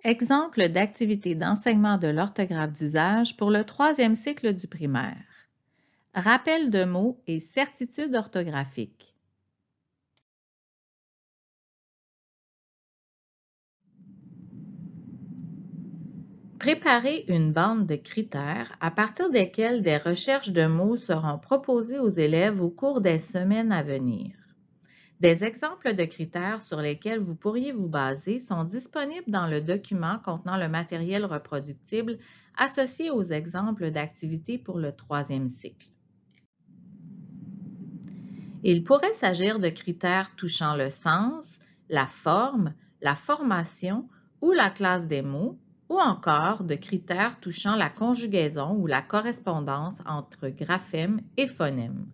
Exemple d'activité d'enseignement de l'orthographe d'usage pour le troisième cycle du primaire. Rappel de mots et certitude orthographique. Préparer une bande de critères à partir desquels des recherches de mots seront proposées aux élèves au cours des semaines à venir. Des exemples de critères sur lesquels vous pourriez vous baser sont disponibles dans le document contenant le matériel reproductible associé aux exemples d'activités pour le troisième cycle. Il pourrait s'agir de critères touchant le sens, la forme, la formation ou la classe des mots, ou encore de critères touchant la conjugaison ou la correspondance entre graphèmes et phonèmes.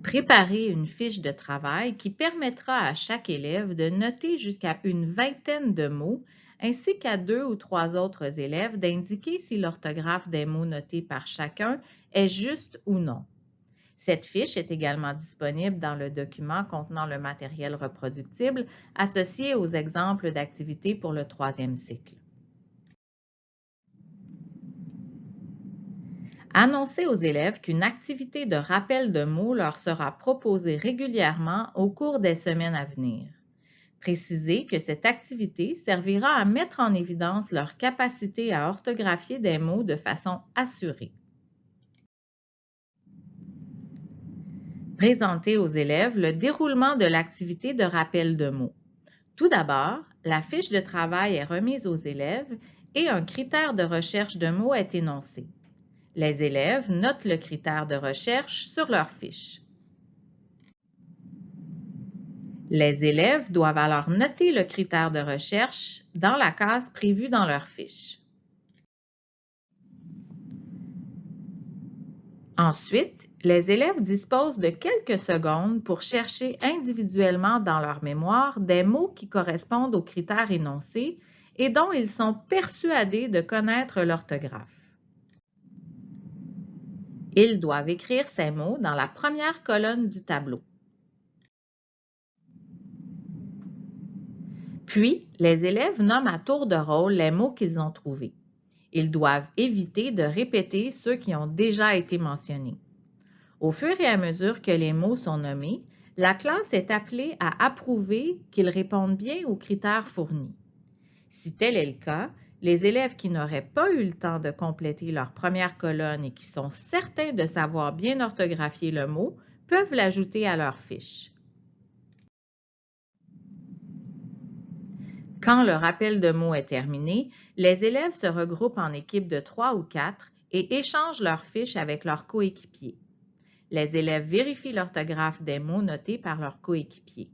Préparez une fiche de travail qui permettra à chaque élève de noter jusqu'à une vingtaine de mots, ainsi qu'à 2 ou 3 autres élèves d'indiquer si l'orthographe des mots notés par chacun est juste ou non. Cette fiche est également disponible dans le document contenant le matériel reproductible associé aux exemples d'activités pour le troisième cycle. Annoncez aux élèves qu'une activité de rappel de mots leur sera proposée régulièrement au cours des semaines à venir. Précisez que cette activité servira à mettre en évidence leur capacité à orthographier des mots de façon assurée. Présentez aux élèves le déroulement de l'activité de rappel de mots. Tout d'abord, la fiche de travail est remise aux élèves et un critère de recherche de mots est énoncé. Les élèves notent le critère de recherche sur leur fiche. Les élèves doivent alors noter le critère de recherche dans la case prévue dans leur fiche. Ensuite, les élèves disposent de quelques secondes pour chercher individuellement dans leur mémoire des mots qui correspondent aux critères énoncés et dont ils sont persuadés de connaître l'orthographe. Ils doivent écrire ces mots dans la première colonne du tableau. Puis, les élèves nomment à tour de rôle les mots qu'ils ont trouvés. Ils doivent éviter de répéter ceux qui ont déjà été mentionnés. Au fur et à mesure que les mots sont nommés, la classe est appelée à approuver qu'ils répondent bien aux critères fournis. Si tel est le cas, les élèves qui n'auraient pas eu le temps de compléter leur première colonne et qui sont certains de savoir bien orthographier le mot peuvent l'ajouter à leur fiche. Quand le rappel de mots est terminé, les élèves se regroupent en équipes de 3 ou 4 et échangent leurs fiches avec leurs coéquipiers. Les élèves vérifient l'orthographe des mots notés par leurs coéquipiers.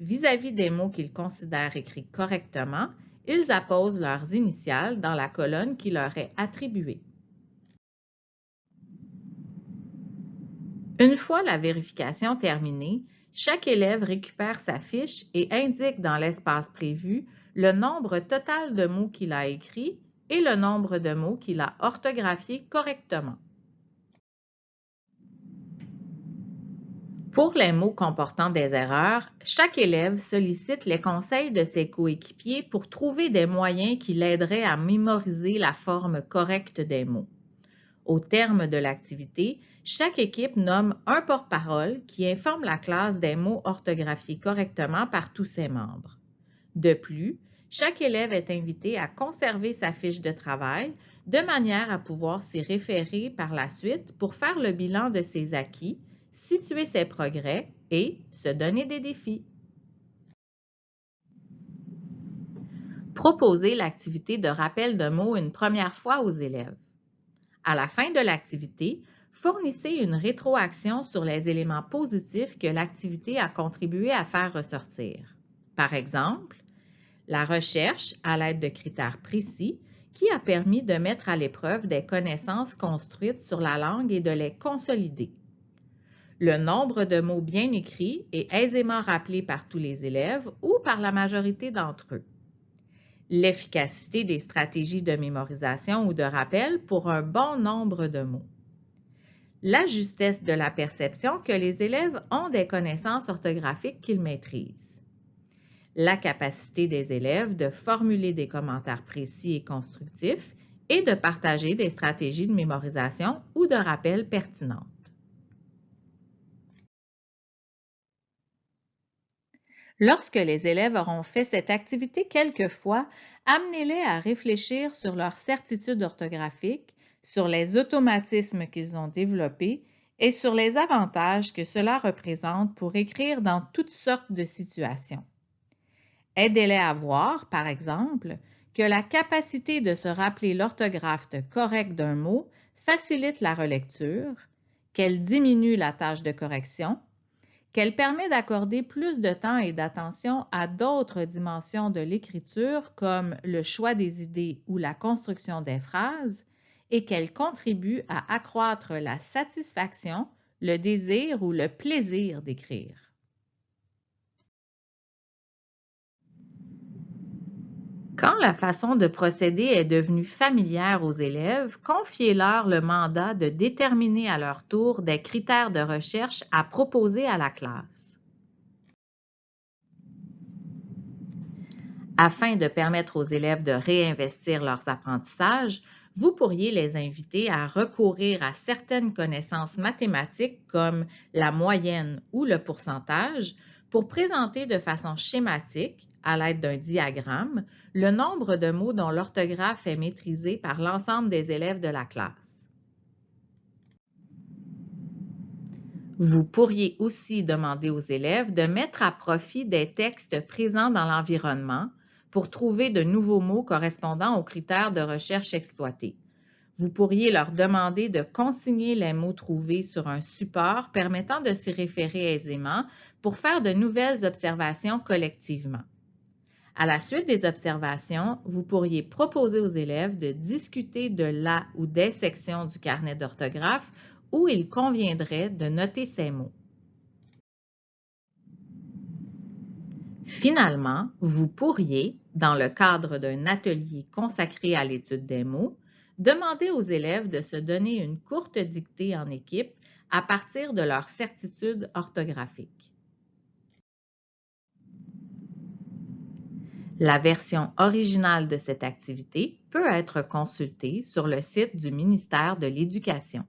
Vis-à-vis des mots qu'ils considèrent écrits correctement, ils apposent leurs initiales dans la colonne qui leur est attribuée. Une fois la vérification terminée, chaque élève récupère sa fiche et indique dans l'espace prévu le nombre total de mots qu'il a écrits et le nombre de mots qu'il a orthographiés correctement. Pour les mots comportant des erreurs, chaque élève sollicite les conseils de ses coéquipiers pour trouver des moyens qui l'aideraient à mémoriser la forme correcte des mots. Au terme de l'activité, chaque équipe nomme un porte-parole qui informe la classe des mots orthographiés correctement par tous ses membres. De plus, chaque élève est invité à conserver sa fiche de travail de manière à pouvoir s'y référer par la suite pour faire le bilan de ses acquis, situer ses progrès et se donner des défis. Proposez l'activité de rappel de mots une première fois aux élèves. À la fin de l'activité, fournissez une rétroaction sur les éléments positifs que l'activité a contribué à faire ressortir. Par exemple, la recherche à l'aide de critères précis qui a permis de mettre à l'épreuve des connaissances construites sur la langue et de les consolider. Le nombre de mots bien écrits et aisément rappelés par tous les élèves ou par la majorité d'entre eux. L'efficacité des stratégies de mémorisation ou de rappel pour un bon nombre de mots. La justesse de la perception que les élèves ont des connaissances orthographiques qu'ils maîtrisent. la capacité des élèves de formuler des commentaires précis et constructifs et de partager des stratégies de mémorisation ou de rappel pertinentes. Lorsque les élèves auront fait cette activité quelques fois, amenez-les à réfléchir sur leur certitude orthographique, sur les automatismes qu'ils ont développés et sur les avantages que cela représente pour écrire dans toutes sortes de situations. Aidez-les à voir, par exemple, que la capacité de se rappeler l'orthographe correcte d'un mot facilite la relecture, qu'elle diminue la tâche de correction, qu'elle permet d'accorder plus de temps et d'attention à d'autres dimensions de l'écriture comme le choix des idées ou la construction des phrases, et qu'elle contribue à accroître la satisfaction, le désir ou le plaisir d'écrire. Quand la façon de procéder est devenue familière aux élèves, confiez-leur le mandat de déterminer à leur tour des critères de recherche à proposer à la classe. Afin de permettre aux élèves de réinvestir leurs apprentissages, vous pourriez les inviter à recourir à certaines connaissances mathématiques comme la moyenne ou le pourcentage pour présenter de façon schématique, à l'aide d'un diagramme, le nombre de mots dont l'orthographe est maîtrisée par l'ensemble des élèves de la classe. Vous pourriez aussi demander aux élèves de mettre à profit des textes présents dans l'environnement pour trouver de nouveaux mots correspondant aux critères de recherche exploités. Vous pourriez leur demander de consigner les mots trouvés sur un support permettant de s'y référer aisément pour faire de nouvelles observations collectivement. À la suite des observations, vous pourriez proposer aux élèves de discuter de la ou des sections du carnet d'orthographe où il conviendrait de noter ces mots. Finalement, vous pourriez, dans le cadre d'un atelier consacré à l'étude des mots, demander aux élèves de se donner une courte dictée en équipe à partir de leur certitude orthographique. La version originale de cette activité peut être consultée sur le site du ministère de l'Éducation.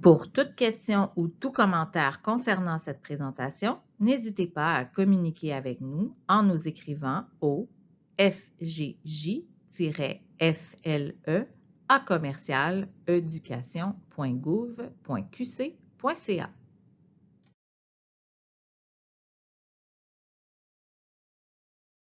Pour toute question ou tout commentaire concernant cette présentation, n'hésitez pas à communiquer avec nous en nous écrivant au fjj-fle@education.gouv.qc.ca.